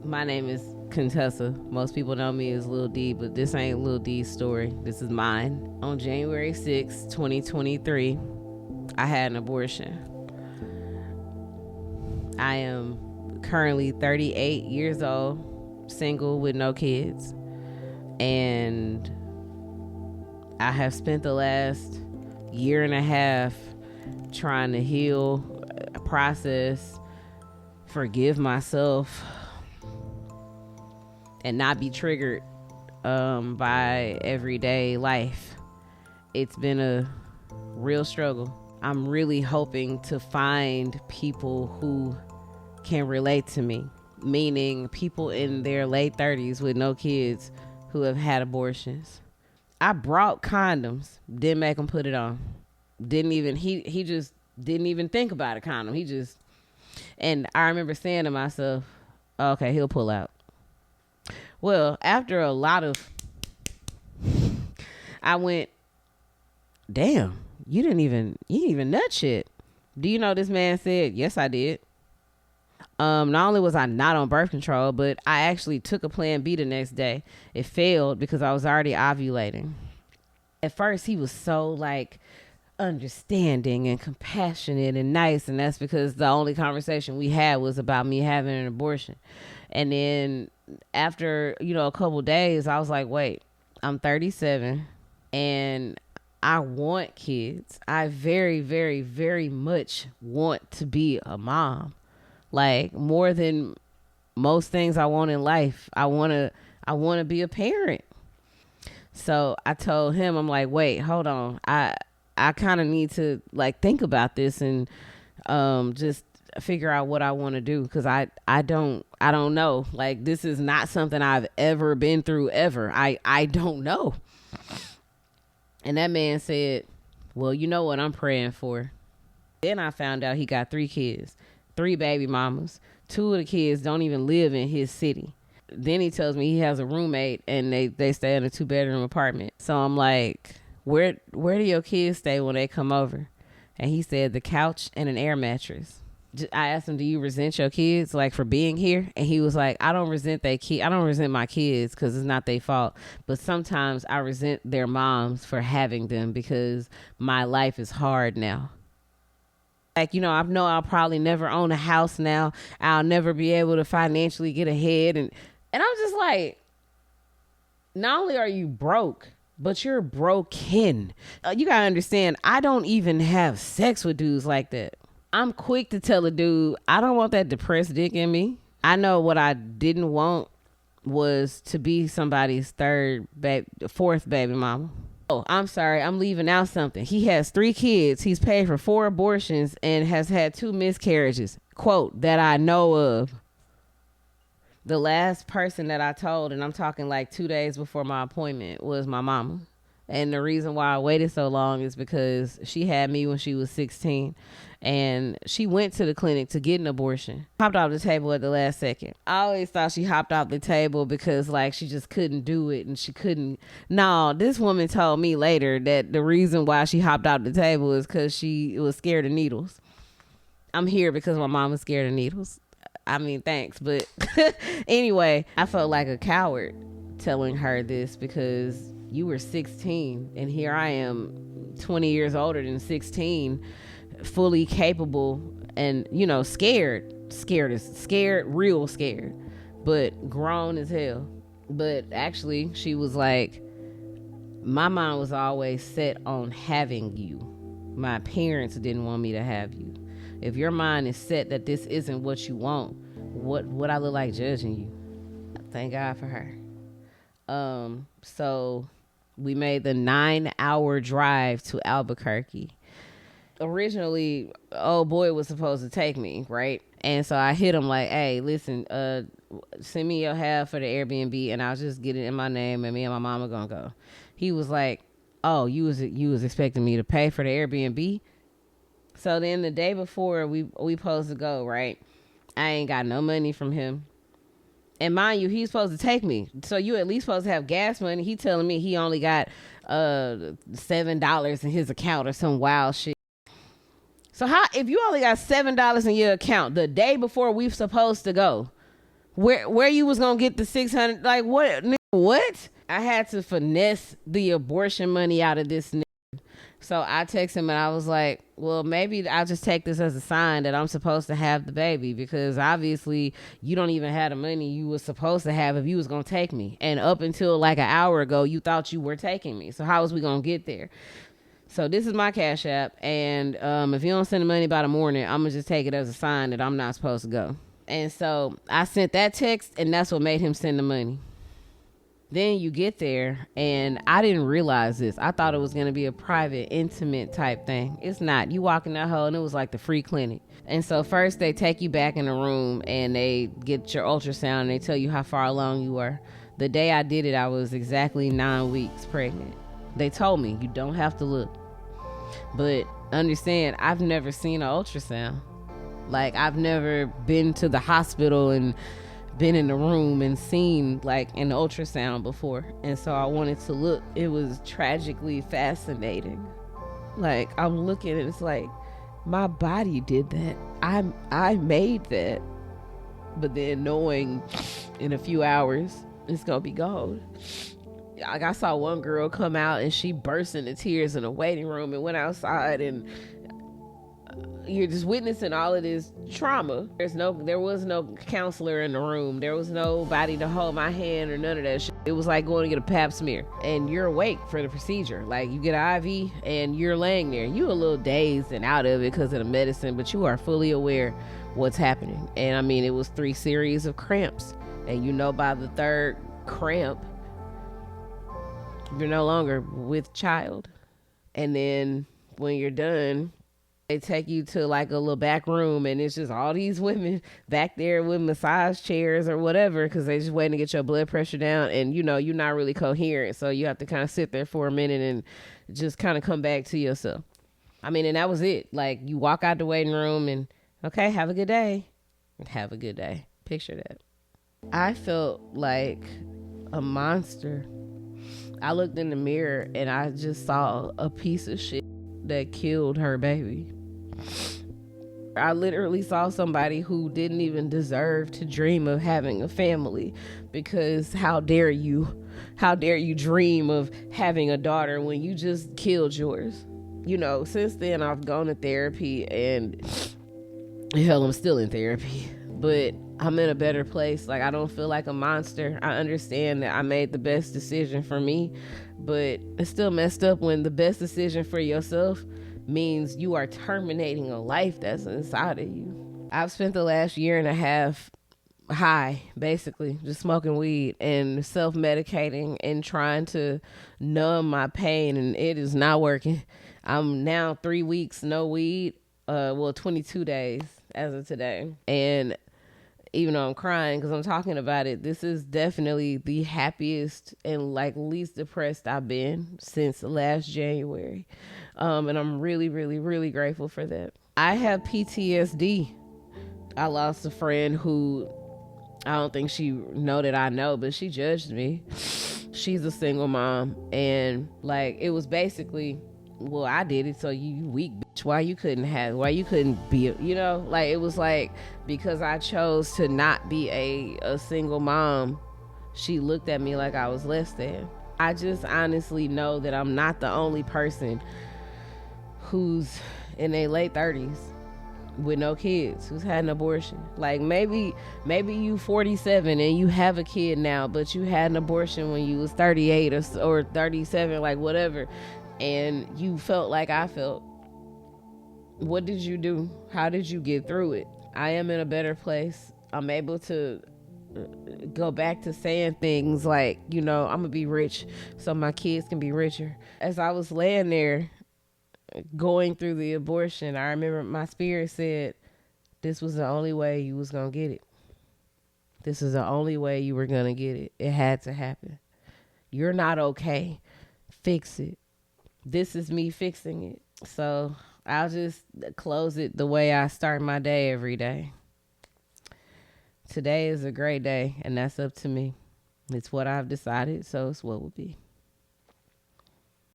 My name is Contessa. Most people know me as Lil D, but this ain't Lil D's story. This is mine. On January 6, 2023, I had an abortion. I am currently 38 years old, single with no kids. And I have spent the last year and a half trying to heal, process, forgive myself, and not be triggered by everyday life. It's been a real struggle. I'm really hoping to find people who can relate to me, meaning people in their late 30s with no kids who have had abortions. I brought condoms, didn't make him put it on. He just didn't even think about a condom. And I remember saying to myself, okay, he'll pull out. Well, after a lot of, I went, damn, you didn't even nut shit. Do you know this man said, yes, I did. Not only was I not on birth control, but I actually took a plan B the next day. It failed because I was already ovulating. At first, he was so like understanding and compassionate and nice, and that's because the only conversation we had was about me having an abortion. And then after, a couple days, I was like, wait, I'm 37 and I want kids. I very, very, very much want to be a mom. Like more than most things I want in life. I want to be a parent. So I told him, I'm like, wait, hold on. I kind of need to like think about this and just figure out what I want to do, because I don't know. Like, this is not something I've ever been through ever. I don't know. And that man said, well, you know what I'm praying for. Then I found out he got 3 kids, 3 baby mamas. 2 of the kids don't even live in his city. Then he tells me he has a roommate and they stay in a 2-bedroom apartment. So I'm like, where do your kids stay when they come over? And he said the couch and an air mattress. I asked him, do you resent your kids like for being here? And he was like, I don't resent my kids because it's not their fault. But sometimes I resent their moms for having them because my life is hard now. Like, I know I'll probably never own a house now. I'll never be able to financially get ahead. And I'm just like, not only are you broke, but you're broken. You gotta understand, I don't even have sex with dudes like that. I'm quick to tell a dude, I don't want that depressed dick in me. I know what I didn't want was to be somebody's 4th baby mama. Oh, I'm sorry, I'm leaving out something. He has 3 kids. He's paid for 4 abortions and has had 2 miscarriages. Quote, that I know of. The last person that I told, and I'm talking like 2 days before my appointment, was my mama. And the reason why I waited so long is because she had me when she was 16. And she went to the clinic to get an abortion. Hopped off the table at the last second. I always thought she hopped off the table because like she just couldn't do it and she couldn't. No, this woman told me later that the reason why she hopped off the table is because she was scared of needles. I'm here because my mom was scared of needles. I mean, thanks. But anyway, I felt like a coward telling her this because you were 16 and here I am 20 years older than 16, fully capable and, scared, real scared, but grown as hell. But actually she was like, my mind was always set on having you. My parents didn't want me to have you. If your mind is set that this isn't what you want, what would I look like judging you? Thank God for her. So we made the 9-hour drive to Albuquerque. Originally, old boy was supposed to take me, right? And so I hit him like, hey, listen, send me your half for the Airbnb and I'll just get it in my name and me and my mom are gonna go. He was like, oh, you was expecting me to pay for the Airbnb? So then the day before we supposed to go, right? I ain't got no money from him. And mind you, he's supposed to take me. So you at least supposed to have gas money. He telling me he only got $7 in his account or some wild shit. So how, if you only got $7 in your account the day before we supposed to go, Where you was gonna get the 600? Like what? What? I had to finesse the abortion money out of this nigga. So I texted him and I was like, well, maybe I'll just take this as a sign that I'm supposed to have the baby, because obviously you don't even have the money you was supposed to have if you was going to take me. And up until like an hour ago, you thought you were taking me. So how was we going to get there? So this is my Cash App. And if you don't send the money by the morning, I'm going to just take it as a sign that I'm not supposed to go. And so I sent that text, and that's what made him send the money. Then you get there, and I didn't realize this. I thought it was going to be a private, intimate type thing. It's not. You walk in that hole, and it was like the free clinic. And so first they take you back in the room, and they get your ultrasound, and they tell you how far along you were. The day I did it, I was exactly 9 weeks pregnant. They told me, you don't have to look. But understand, I've never seen an ultrasound. Like, I've never been to the hospital and been in the room and seen like an ultrasound before. And so I wanted to look. It was tragically fascinating. Like, I'm looking and it's like, my body did that. I made that. But then knowing in a few hours it's gonna be gone. Like, I saw one girl come out and she burst into tears in a waiting room and went outside, and you're just witnessing all of this trauma. There was no counselor in the room. There was nobody to hold my hand or none of that shit. It was like going to get a pap smear, and you're awake for the procedure. Like, you get an IV and you're laying there. You a little dazed and out of it because of the medicine, but you are fully aware what's happening. And I mean, it was 3 series of cramps, and you know by the 3rd cramp, you're no longer with child. And then when you're done, they take you to like a little back room, and it's just all these women back there with massage chairs or whatever, because they just waiting to get your blood pressure down. And you know, you're not really coherent, so you have to kind of sit there for a minute and just kind of come back to yourself. I mean, and that was it. Like, you walk out the waiting room and, okay, have a good day. Have a good day. Picture that. I felt like a monster. I looked in the mirror and I just saw a piece of shit that killed her baby. I literally saw somebody who didn't even deserve to dream of having a family, because how dare you dream of having a daughter when you just killed yours. You know, since then I've gone to therapy, and hell, I'm still in therapy, but I'm in a better place. Like, I don't feel like a monster. I understand that I made the best decision for me, but it's still messed up when the best decision for yourself means you are terminating a life that's inside of you. I've spent the last 1.5 years high, basically, just smoking weed and self-medicating and trying to numb my pain, and it is not working. I'm now 3 weeks no weed, 22 days as of today, and even though I'm crying because I'm talking about it, this is definitely the happiest and like least depressed I've been since last January. And I'm really, really, really grateful for that. I have PTSD. I lost a friend who, I don't think she know that I know, but she judged me. She's a single mom, and like, it was basically, well, I did it, so you weak bitch. Why you couldn't be, you know, like, it was like, because I chose to not be a single mom, she looked at me like I was less than. I just honestly know that I'm not the only person who's in their late 30s with no kids, who's had an abortion. Like, maybe you 47 and you have a kid now, but you had an abortion when you was 38 or 37, like whatever, and you felt like I felt. What did you do? How did you get through it? I am in a better place. I'm able to go back to saying things like, you know, I'm gonna be rich so my kids can be richer. As I was laying there going through the abortion, I remember my spirit said, this was the only way you was gonna get it. This is the only way you were gonna get it. It had to happen. You're not okay. Fix it. This is me fixing it. So I'll just close it the way I start my day every day. Today is a great day, and that's up to me. It's what I've decided, so it's what will be.